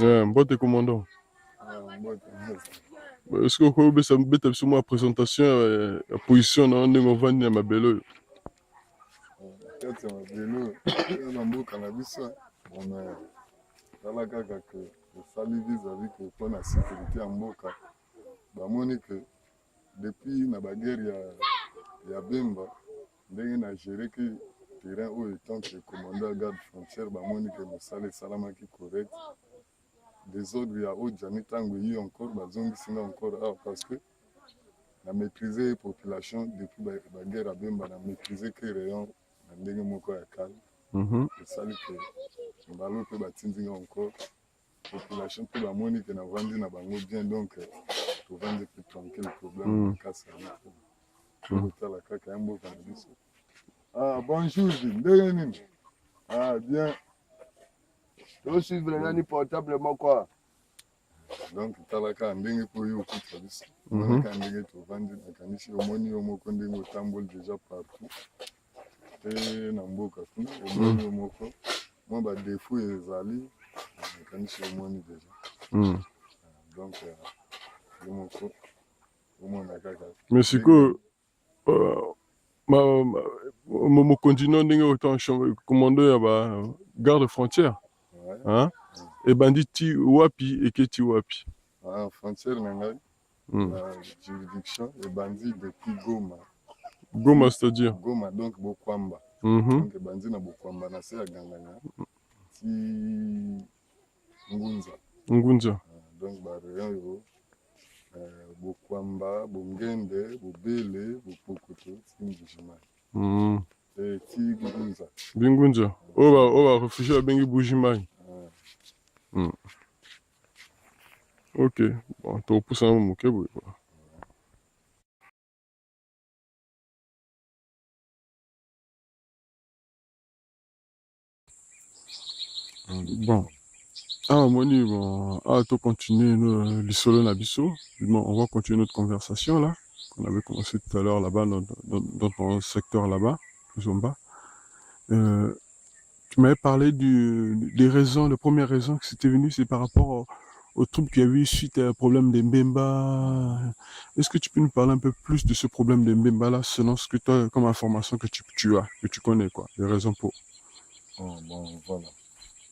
Mbote commandant. Est-ce que vous pouvez mettre sur ma présentation la position dans le vent de ma belle? Depuis na baguerre ya Bemba ndenge na géré que terrain où étant que commandant garde frontière bamoni que mosala salamaki correct désordre ya ojani tango yi encore bazongisinga encore parce que na maîtriser population depuis baguerre ya Bemba na maîtriser que rayon na ndenge moko ya calme esali que mbalo mpe batindinga encore population mpe bamoni que navandi na bango bien donc tovandi mpe tranquille problème makasi totala kaka ya mboka na biso. Bonjour ndenge nini? Bien tosuivre nani portablement quoi. Donc tala kaka ndenge mpo yo okuta biso kaka ndenge tovandi nakanisi omoni yo moko ndenge otamboli déjà partout te na mboka kuna omoni yo moko mwa badefo ezali nakanisi omoni déjà donc yo moko omona kaka mais sikoyo mokonzi no ndenge autant commando ya ba garde frontière ebandi ti wapi eketi wapi? Frontière na ngai la juridiction ebandi depuis Goma. Goma c'est-à-dire Goma donc Bokwamba. Donc ebandi na Bokwamba na se ya Ganganga ti Ngunza. Donc ba rayon yo Bokwamba, Bongende, Bobele, Bopokoto, Mbujimai. Et ti Ngunza. Bingunza. Oba réfugié à bengi Bujimai. Ok, bon, tu repousses un moment, ok, oui. Bon. Moni, bon, tu continues l'isolo nabiso. On va continuer notre conversation là, qu'on avait commencé tout à l'heure là-bas, dans ton secteur là-bas, plus en bas. Tu m'avais parlé des raisons, les premières raisons que c'était venu, c'est par rapport aux troubles qu'il y avait eu suite à un problème de Mbemba. Est-ce que tu peux nous parler un peu plus de ce problème de Mbemba là, selon ce que toi, comme information que tu as, que tu connais, quoi, les raisons pour? Bon, voilà.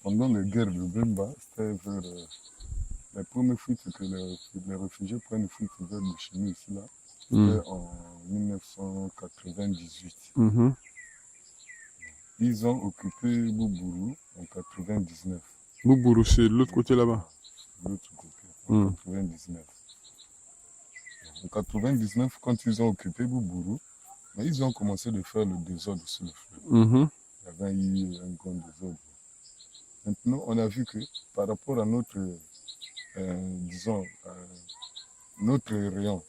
Pendant les guerres de Bemba, c'était vers la première fuite que les réfugiés prennent fuite vers le chez nous ici là. C'était en 1998. Ils ont occupé Boubourou en 99. Boubourou, c'est de l'autre côté là-bas. L'autre côté, en 99. En 99, quand ils ont occupé Boubourou, ils ont commencé de faire le désordre sur le fleuve. Il y avait eu un grand désordre. Maintenant, on a vu que par rapport à notre, disons, notre rayon,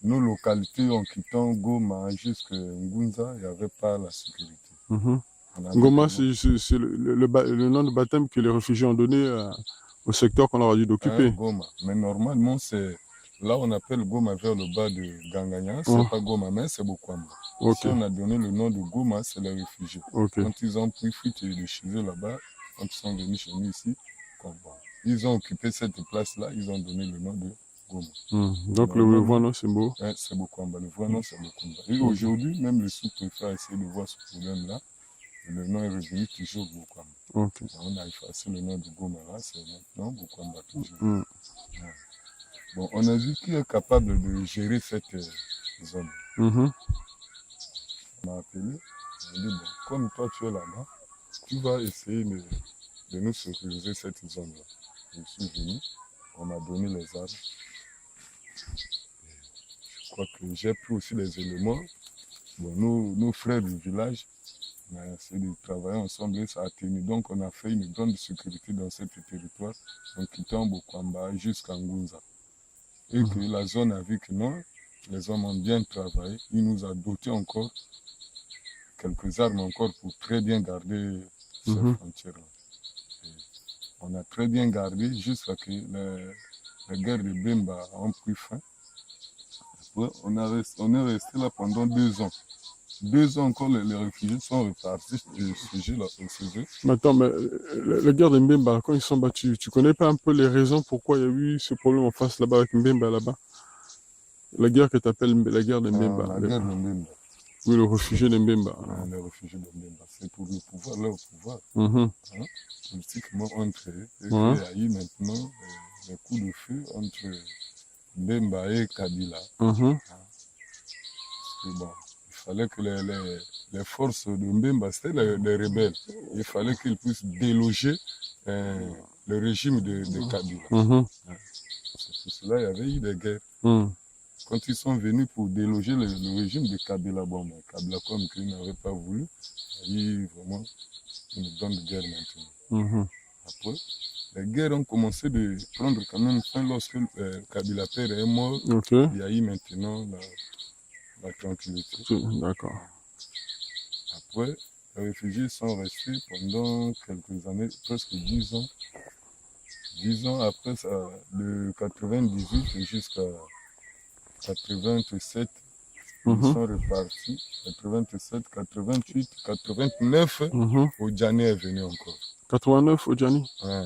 nos localités en quittant Goma jusqu'à Ngunza, il n'y avait pas la sécurité. Goma, c'est le nom de baptême que les réfugiés ont donné au secteur qu'on leur a dit d'occuper. Goma. Mais normalement, c'est là on appelle Goma vers le bas de Ganganya. C'est pas Goma, mais c'est Bokwamba. Si on a donné le nom de Goma, c'est les réfugiés. Quand ils ont pris fuite de chez eux là-bas, quand ils sont venus chez nous ici, ils ont occupé cette place-là, ils ont donné le nom de Goma. Donc le vrai nom, c'est beau. C'est Bokwamba. Le vrai nom, c'est Bokwamba. Et aujourd'hui, même le sous-préfet a essayé de voir ce problème-là. Le nom est revenu toujours Bokwamba. On a effacé le nom de Goma là, c'est maintenant Bokwamba toujours. Bon, on a vu qui est capable de gérer cette zone. On m'a appelé, on m'a dit, bon, comme toi tu es là-bas, tu vas essayer de nous sécuriser cette zone-là. je suis venu, on m'a donné les armes. Je crois que j'ai pris aussi les éléments. Bon, nos frères du village, on a essayé de travailler ensemble et ça a tenu. Donc on a fait une grande sécurité dans ce territoire, en quittant Bokwamba jusqu'à Ngunza. Et que la zone a vu que non, les hommes ont bien travaillé. Il nous a doté encore quelques armes encore pour très bien garder ces frontières-là. On a très bien gardé jusqu'à ce que les guerres de Bemba ont pris fin. Après, on est resté là pendant 2 ans. 2 ans encore, les réfugiés sont repartis au sujet. Mais attends, mais la guerre de Mbemba, quand ils sont battus, tu connais pas un peu les raisons pourquoi il y a eu ce problème en face là-bas avec Mbemba là-bas? La guerre que tu appelles la guerre de Mbemba. La guerre de Mbemba. Oui, le réfugié de Mbemba. Les réfugiés de Mbemba. C'est pour le pouvoir, leur pouvoir. Politiquement entre eux. Et il y a eu maintenant des coups de feu entre Mbemba et Kabila. Bon, il fallait que les forces de Mbemba, c'était les rebelles. Il fallait qu'ils puissent déloger le régime de Kabila. C'est pour cela qu'il y avait eu des guerres. Quand ils sont venus pour déloger le régime de Kabila, bon, mais Kabila, comme qu'il n'avait pas voulu, il y a eu vraiment une grande guerre maintenant. Après, les guerres ont commencé de prendre quand même fin lorsque Kabila père est mort. Il y a eu maintenant la tranquillité. D'accord. Après, les réfugiés sont restés pendant quelques années, presque 10 ans. 10 ans après, ça, de 98 jusqu'à 87, ils sont repartis. 87, 88, 89, Odjani est venu encore. 89, Odjani? Ouais.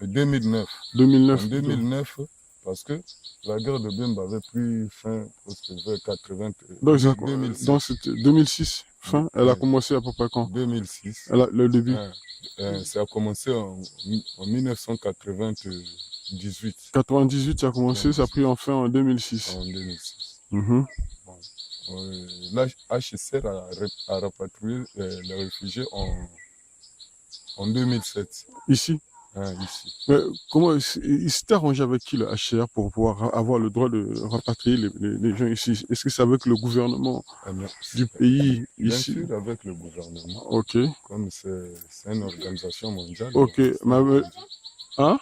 Et 2009. 2009. En 2009, parce que la guerre de Bemba avait pris fin presque vers 80. Donc c'était 2006, fin. Elle a commencé à peu près quand? 2006. Le début. Ça a commencé en 1998. 98, ça a commencé, ça a pris en fin en 2006. En 2006. Là, HCR a rapatrié les réfugiés en 2007. Ici? Ici. Mais comment il s'est arrangé avec qui le HCR pour pouvoir avoir le droit de rapatrier les gens ici? Est-ce que c'est avec le gouvernement du pays ici? Bien sûr, avec le gouvernement. Ok. Comme c'est une organisation mondiale. Ok. Hein?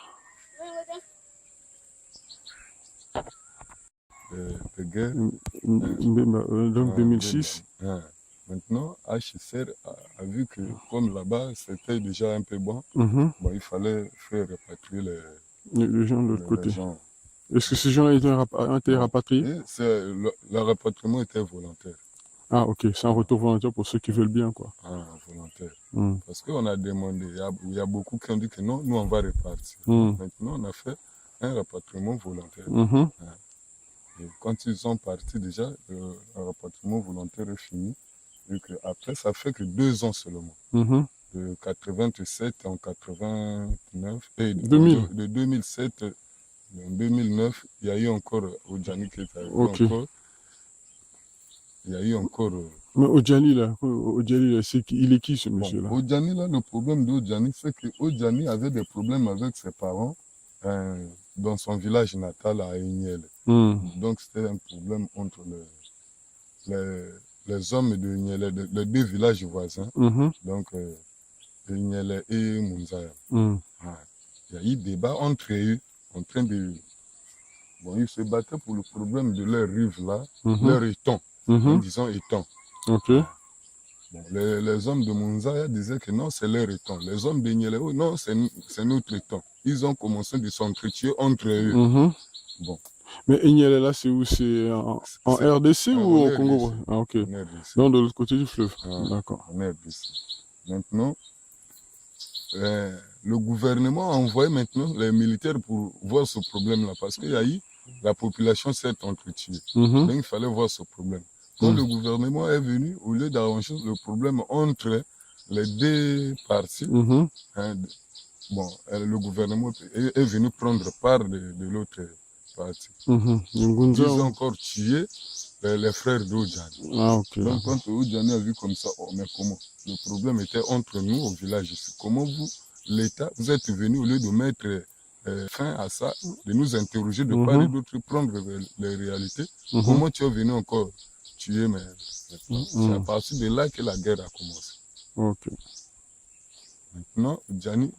De guerre. Donc 2006. Maintenant, HCR a vu que comme là-bas, c'était déjà un peu bon, bon il fallait faire rapatrier les gens de l'autre côté. Est-ce que ces gens-là ont été rapatriés? Le rapatriement était volontaire. Ah ok, c'est un retour volontaire pour ceux qui veulent bien, quoi. Volontaire. Parce qu'on a demandé, il y a beaucoup qui ont dit que non, nous on va repartir. Maintenant, on a fait un rapatriement volontaire. Et quand ils sont partis déjà, le rapatriement volontaire est fini. Et après, ça fait que 2 ans seulement. De 87 en 89. Et 2000. De 2007 en 2009, il y a eu encore Odjani qui est arrivé encore. Il y a eu encore... Mais Odjani, là, il est qui ce monsieur-là? Odjani, là, le problème d'Odjani, c'est que Odjani avait des problèmes avec ses parents dans son village natal à Ignel. Donc, c'était un problème entre les hommes de Ignel, les 2 villages voisins. Donc, Ignel et Mounzaya. Il y a eu débat entre eux, en train de... Bon, ils se battaient pour le problème de leur rive là, leur étang. En disant étang. Ok. Bon, les hommes de Mounzaya disaient que non, c'est leur étang. Les hommes de Nieleo, non, c'est notre étang. Ils ont commencé de s'entretuer entre eux. Bon. Mais Ignele, là, c'est où? C'est en RDC ou au Congo? Ah, ok. Donc, de l'autre côté du fleuve. D'accord. En RDC. Maintenant, le gouvernement a envoyé maintenant les militaires pour voir ce problème-là. Parce qu'il y a eu, la population s'est entretuée. Donc, il fallait voir ce problème. Quand le gouvernement est venu, au lieu d'arranger le problème entre les 2 parties, bon, le gouvernement est venu prendre part de l'autre partie. Ils ont encore tué les frères d'Odjani. Ah, ok. Donc, quand Odjani a vu comme ça, oh, mais comment? Le problème était entre nous au village ici. Comment vous, l'État, vous êtes venu au lieu de mettre fin à ça, de nous interroger, de part et d'autre, prendre les réalités. Comment tu es venu encore tuer c'est à partir de là que la guerre a commencé. Ok. Maintenant, Gianni